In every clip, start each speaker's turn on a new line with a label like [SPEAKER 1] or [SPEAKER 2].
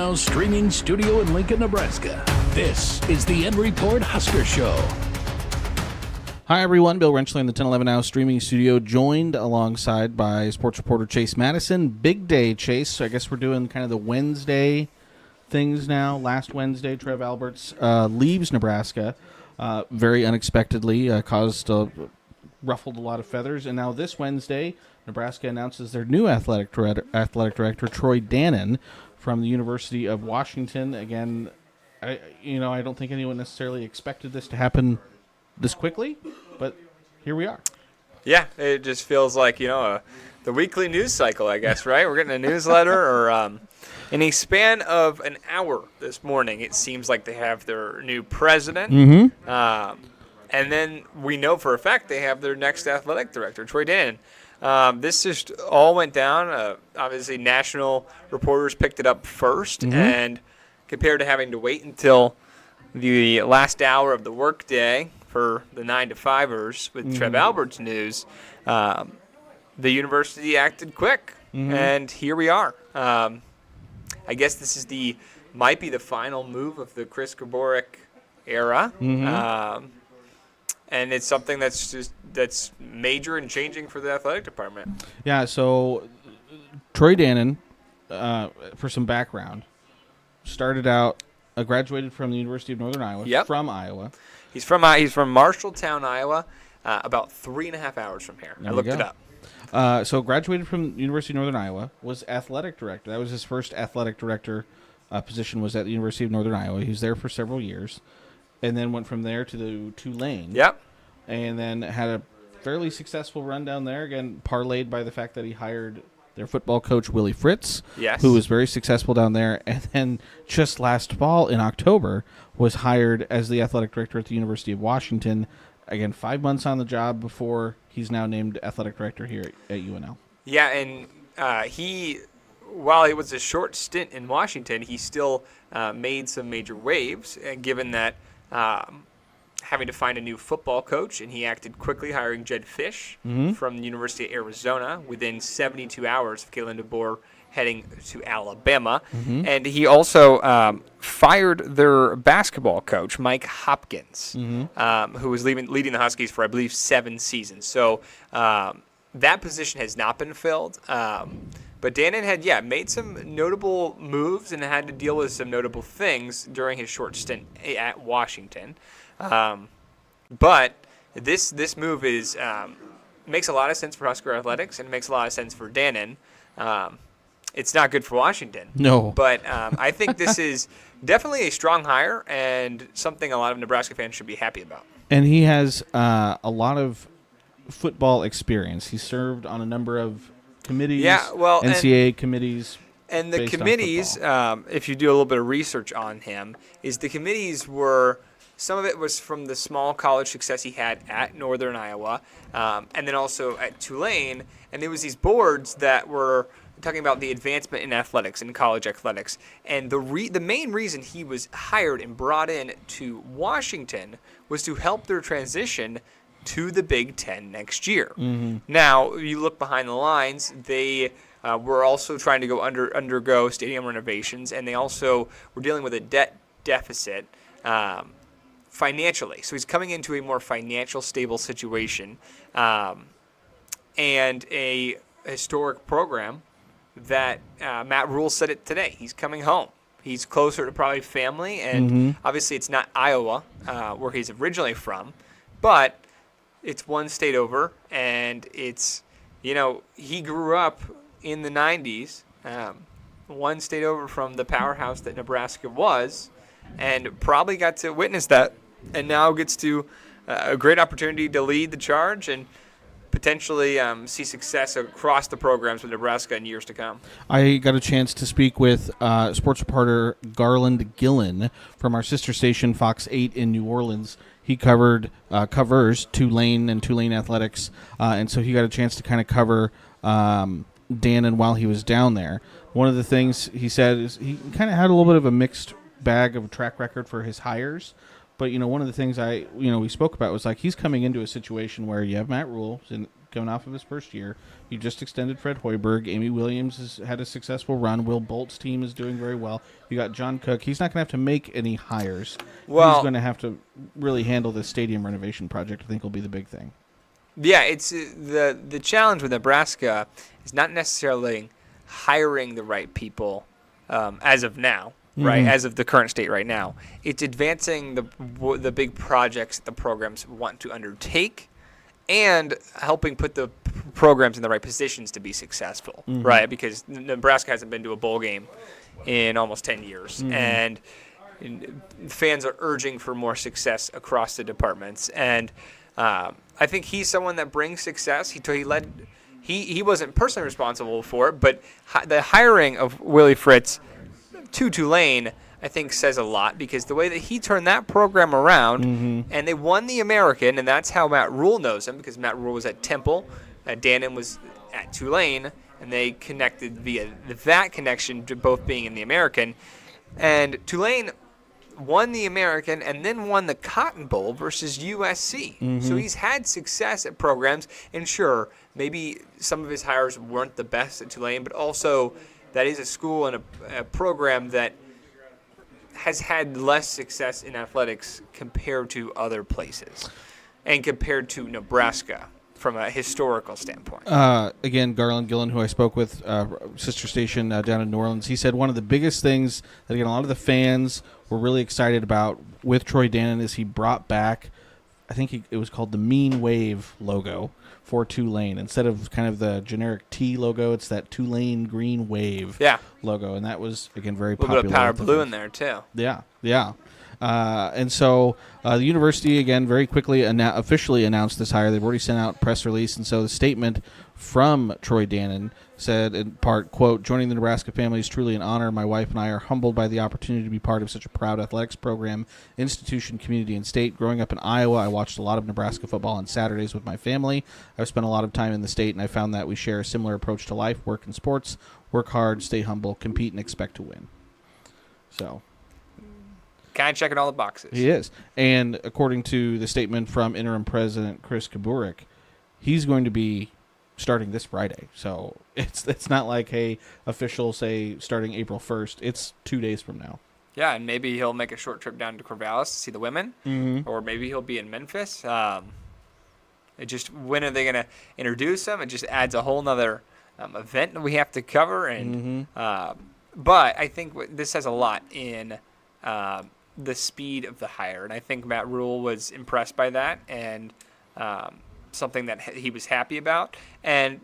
[SPEAKER 1] Now streaming studio in Lincoln, Nebraska. This is the End Report Husker Show.
[SPEAKER 2] Hi, everyone. Bill Renchley in the 1011 Now streaming studio, joined alongside by sports reporter Chase Madison. Big day, Chase. So I guess we're doing kind of the Wednesday things now. Last Wednesday, Trev Alberts leaves Nebraska very unexpectedly, ruffled a lot of feathers. And now this Wednesday, Nebraska announces their new athletic director, Troy Dannen, from the University of Washington. Again, I don't think anyone necessarily expected this to happen this quickly, but here we are.
[SPEAKER 3] Yeah, it just feels like, the weekly news cycle, I guess, right? We're getting a newsletter or in a span of an hour this morning, it seems like they have their new president. Mm-hmm. And then we know for a fact they have their next athletic director, Troy Dannen. This just all went down. Obviously, national reporters picked it up first, mm-hmm. and compared to having to wait until the last hour of the workday for the 9-to-5ers with mm-hmm. Trev Alberts news, the university acted quick, mm-hmm. and here we are. I guess this might be the final move of the Chris Kabourek era. Mm-hmm. And it's something that's major and changing for the athletic department.
[SPEAKER 2] Yeah, so Troy Dannen, for some background, started out, graduated from the University of Northern Iowa,
[SPEAKER 3] yep.
[SPEAKER 2] from Iowa.
[SPEAKER 3] He's from Marshalltown, Iowa, about 3.5 hours from here. I looked it up.
[SPEAKER 2] So graduated from the University of Northern Iowa, was athletic director. That was his first athletic director position, was at the University of Northern Iowa. He was there for several years. And then went from there to the Tulane.
[SPEAKER 3] Yep. And
[SPEAKER 2] then had a fairly successful run down there. Again, parlayed by the fact that he hired their football coach, Willie Fritz,
[SPEAKER 3] yes.
[SPEAKER 2] who was very successful down there. And then just last fall, in October, was hired as the athletic director at the University of Washington. Again, 5 months on the job before he's now named athletic director here at UNL.
[SPEAKER 3] Yeah, and while it was a short stint in Washington, he still made some major waves, given that having to find a new football coach, and he acted quickly, hiring Jed Fish mm-hmm. from the University of Arizona within 72 hours of Kalen DeBoer heading to Alabama. Mm-hmm. And he also fired their basketball coach, Mike Hopkins, mm-hmm. Who was leading the Huskies for, I believe, 7 seasons. So that position has not been filled. But Dannon had, made some notable moves and had to deal with some notable things during his short stint at Washington. But this move makes a lot of sense for Husker athletics, and it makes a lot of sense for Dannon. It's not good for Washington.
[SPEAKER 2] No.
[SPEAKER 3] But I think this is definitely a strong hire and something a lot of Nebraska fans should be happy about.
[SPEAKER 2] And he has a lot of football experience. He served on a number of committees, NCAA committees.
[SPEAKER 3] And the committees, if you do a little bit of research on him, is the committees some of it was from the small college success he had at Northern Iowa, and then also at Tulane. And there was these boards that were talking about the advancement in athletics, in college athletics. And the main reason he was hired and brought in to Washington was to help their transition to the Big Ten next year. Mm-hmm. Now, you look behind the lines, they were also trying to undergo stadium renovations, and they also were dealing with a debt deficit financially. So he's coming into a more financial stable situation and a historic program that Matt Rule said it today. He's coming home. He's closer to probably family, and mm-hmm. obviously it's not Iowa, where he's originally from, but it's one state over, and it's, he grew up in the 90s, one state over from the powerhouse that Nebraska was, and probably got to witness that, and now gets to a great opportunity to lead the charge and potentially see success across the programs with Nebraska in years to come.
[SPEAKER 2] I got a chance to speak with sports reporter Garland Gillen from our sister station, Fox 8 in New Orleans. He covers Tulane and Tulane athletics, and so he got a chance to kind of cover Dannon while he was down there. One of the things he said is he kind of had a little bit of a mixed bag of a track record for his hires, but one of the things we spoke about was like he's coming into a situation where you have Matt Rule, and coming off of his first year. You just extended Fred Hoiberg. Amy Williams has had a successful run. Will Bolt's team is doing very well. You got John Cook. He's not going to have to make any hires.
[SPEAKER 3] Well,
[SPEAKER 2] he's going to have to really handle this stadium renovation project. I think will be the big thing.
[SPEAKER 3] Yeah, it's the challenge with Nebraska is not necessarily hiring the right people as of now, right? As of the current state right now. It's advancing the big projects that the programs want to undertake and helping put the programs in the right positions to be successful, right? Because Nebraska hasn't been to a bowl game in almost 10 years, and fans are urging for more success across the departments. And I think he's someone that brings success. He wasn't personally responsible for it, but the hiring of Willie Fritz to Tulane, I think, says a lot, because the way that he turned that program around, and they won the American, and that's how Matt Rule knows him, because Matt Rule was at Temple, Dannon was at Tulane, and they connected via that connection to both being in the American. And Tulane won the American and then won the Cotton Bowl versus USC. So he's had success at programs, and sure, maybe some of his hires weren't the best at Tulane, but also that is a school and a program that has had less success in athletics compared to other places and compared to Nebraska from a historical standpoint.
[SPEAKER 2] Again, Garland Gillen, who I spoke with, sister station down in New Orleans, he said one of the biggest things that, again, a lot of the fans were really excited about with Troy Dannen is he brought back, I think it was called the Mean Wave logo for Tulane. Instead of kind of the generic T logo, it's that Tulane Green Wave logo. And that was, again, very popular.
[SPEAKER 3] A little bit of powder blue in there, too.
[SPEAKER 2] Yeah. And so the university, again, very quickly officially announced this hire. They've already sent out a press release. And so the statement from Troy Dannen said, in part, quote, "Joining the Nebraska family is truly an honor. My wife and I are humbled by the opportunity to be part of such a proud athletics program, institution, community, and state. Growing up in Iowa, I watched a lot of Nebraska football on Saturdays with my family. I've spent a lot of time in the state, and I found that we share a similar approach to life, work, and sports. Work hard, stay humble, compete, and expect to win." So
[SPEAKER 3] kind of checking all the boxes.
[SPEAKER 2] He is. And according to the statement from interim president Chris Kabourek, he's going to be starting this Friday. So it's not like, hey, official say starting April 1st. It's 2 days from now.
[SPEAKER 3] Yeah, and maybe he'll make a short trip down to Corvallis to see the women, or maybe he'll be in Memphis. When are they going to introduce him? It just adds a whole nother event that we have to cover. And but I think this says a lot in the speed of the hire, and I think Matt Rule was impressed by that, and something that he was happy about. And,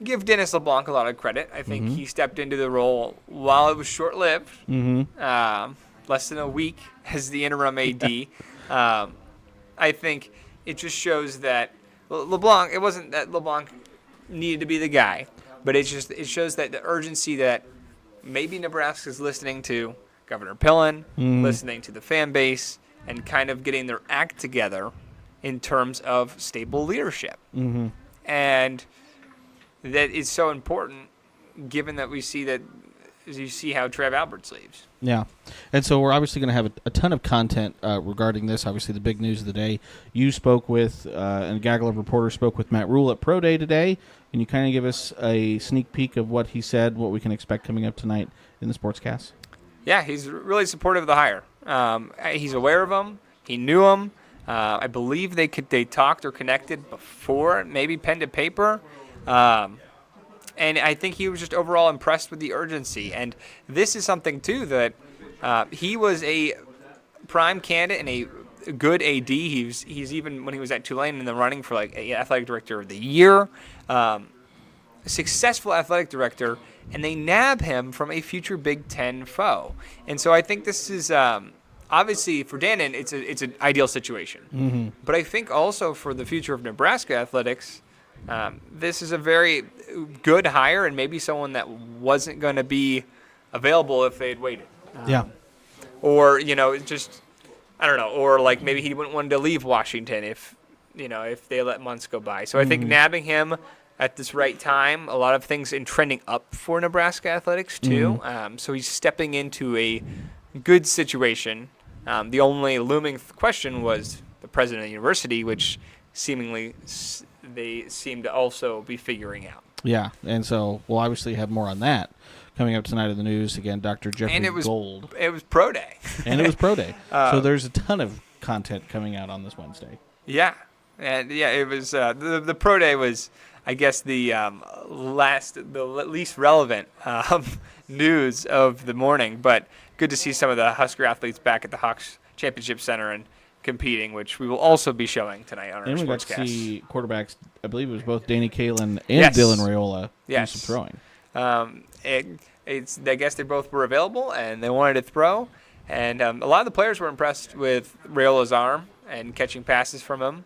[SPEAKER 3] give Dennis LeBlanc a lot of credit. I think he stepped into the role while it was short-lived, less than a week as the interim AD. I think it just shows that LeBlanc, it wasn't that LeBlanc needed to be the guy, but it shows that the urgency that maybe Nebraska's listening to Governor Pillen, listening to the fan base, and kind of getting their act together in terms of stable leadership. And that is so important, given that we see that, as you see how Trev Alberts leaves.
[SPEAKER 2] Yeah. And so we're obviously going to have a ton of content regarding this. Obviously, the big news of the day. You spoke with, and a gaggle of reporters spoke with Matt Rule at Pro Day today. Can you kind of give us a sneak peek of what he said, what we can expect coming up tonight in the Sportscast?
[SPEAKER 3] Yeah, he's really supportive of the hire. He's aware of him. He knew him. I believe they talked or connected before, maybe pen to paper. And I think he was just overall impressed with the urgency. And this is something, too, that he was a prime candidate and a good AD. He's even, when he was at Tulane, in the running for, athletic director of the year, a successful athletic director, and they nab him from a future Big Ten foe. And so I think this is, obviously, for Dannon, it's an ideal situation. But I think also for the future of Nebraska athletics, this is a very good hire, and maybe someone that wasn't going to be available if they had waited. Or, just, I don't know, or maybe he wouldn't want to leave Washington if they let months go by. So I think nabbing him at this right time, a lot of things in trending up for Nebraska athletics too. So he's stepping into a good situation. The only looming question was the president of the university, which seemingly they seem to also be figuring out.
[SPEAKER 2] Yeah, and so we'll obviously have more on that coming up tonight in the news. Again, Dr. Jeffrey Gold.
[SPEAKER 3] It was Pro Day.
[SPEAKER 2] And it was Pro Day. So there's a ton of content coming out on this Wednesday.
[SPEAKER 3] Yeah. And, it was the Pro Day was, I guess, the least relevant news of the morning. But good to see some of the Husker athletes back at the Hawks Championship Center and competing, which we will also be be showing tonight on our
[SPEAKER 2] Sportscast. And we got to see quarterbacks, I believe it was both Danny Kalen and Dylan Raiola do some throwing.
[SPEAKER 3] I guess they both were available, and they wanted to throw. And a lot of the players were impressed with Raiola's arm and catching passes from him.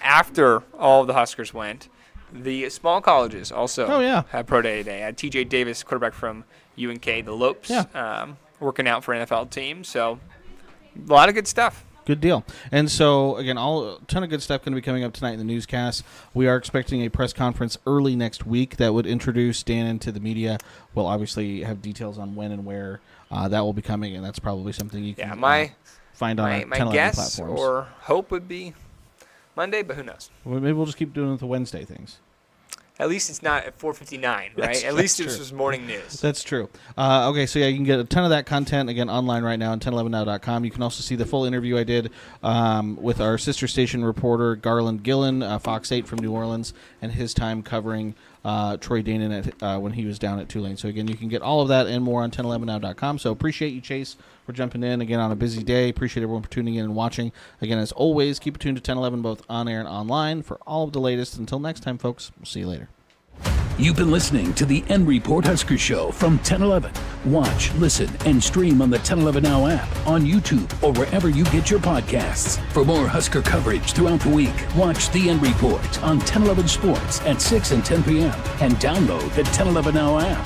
[SPEAKER 3] After all of the Huskers went, the small colleges also had Pro Day today. Had T.J. Davis, quarterback from UNK, the Lopes, working out for an NFL team. So a lot of good stuff.
[SPEAKER 2] Good deal. And so, again, a ton of good stuff going to be coming up tonight in the newscast. We are expecting a press conference early next week that would introduce Dannon to the media. We'll obviously have details on when and where that will be coming, and that's probably something you can find on our 10-11
[SPEAKER 3] guess
[SPEAKER 2] platforms.
[SPEAKER 3] Or hope would be Monday, but who knows?
[SPEAKER 2] Well, maybe we'll just keep doing the Wednesday things.
[SPEAKER 3] At least it's not at 4:59, right? At least this was morning news.
[SPEAKER 2] That's true. Okay, so you can get a ton of that content, again, online right now on 1011now.com. You can also see the full interview I did with our sister station reporter, Garland Gillen, Fox 8 from New Orleans, and his time covering Troy Dannen when he was down at Tulane. So, again, you can get all of that and more on 1011now.com. So, appreciate you, Chase, for jumping in, again, on a busy day. Appreciate everyone for tuning in and watching. Again, as always, keep it tuned to 1011, both on air and online, for all of the latest. Until next time, folks, we'll see you later.
[SPEAKER 1] You've been listening to the End Report Husker Show from 1011. Watch, listen, and stream on the 1011 Now app, on YouTube, or wherever you get your podcasts. For more Husker coverage throughout the week, watch the End Report on 1011 Sports at 6 and 10 p.m. and download the 1011 Now app.